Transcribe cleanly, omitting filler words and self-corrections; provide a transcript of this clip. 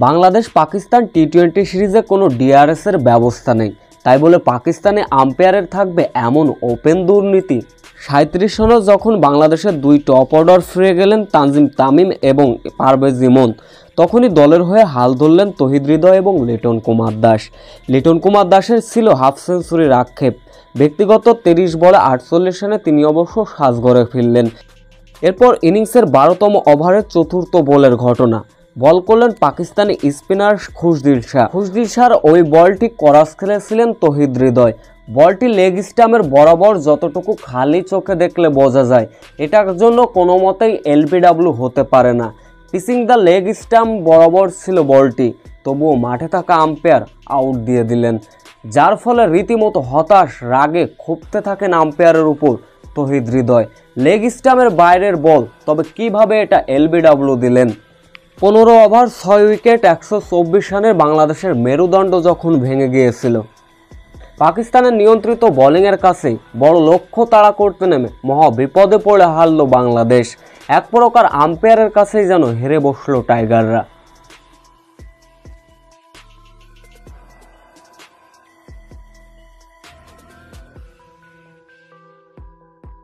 বাংলাদেশ পাকিস্তান টি-20 সিরিজে কোনো ডিআরএস এর ব্যবস্থা নেই, তাই বলে পাকিস্তানে আম্পায়ারের থাকবে এমন ওপেন দুর্নীতি। 37 রানে যখন বাংলাদেশের দুই টপ অর্ডার ফিরে গেলেন তানজিম তামিম এবং পারভেজ ইমন, তখনই দলের হয়ে হাল ধরলেন তৌহিদ হৃদয় এবং লিটন কুমার দাস। লিটন কুমার দাসের ছিল হাফ সেঞ্চুরির আক্ষেপ। ব্যক্তিগত 30 বলে 48 রানে তিনি অবশ্য সাজঘরে ফিরলেন। এরপর ইনিংসের 12তম ওভারের চতুর্থ বলের ঘটনা। বল করলেন পাকিস্তানি স্পিনার খুশদিল শাহর ওই বলটি ক্রস খেলেছিলেন তৌহিদ হৃদয়। বলটি লেগ স্টাম্পের বরাবর যতটুকু খালি চোখে দেখলে বোঝা যায় এটার জন্য কোনো মতেই এলবিডব্লিউ হতে পারে না। পিচিং দ্য লেগ স্টাম্প বরাবর ছিল বলটি, তবুও মাঠে থাকা আম্পায়ার আউট দিয়ে দিলেন, যার ফলে রীতিমতো হতাশ রাগে ক্ষুব্ধ থাকেন আম্পায়ারের উপর তৌহিদ হৃদয়। লেগ স্টাম্পের বাইরের বল, তবে কিভাবে এটা এলবিডব্লিউ দিলেন? 15 ওভার 6 উইকেট 124 রানের বাংলাদেশের মেরুদণ্ড যখন ভেঙে গিয়েছিল, পাকিস্তানের নিয়ন্ত্রিত বোলিংয়ের কাছে বড় লক্ষ্য তাড়া করতে নেমে মহা বিপদে পড়ে হারল বাংলাদেশ। এক প্রকার আম্পায়ারের কাছেই যেন হেরে বসল টাইগাররা।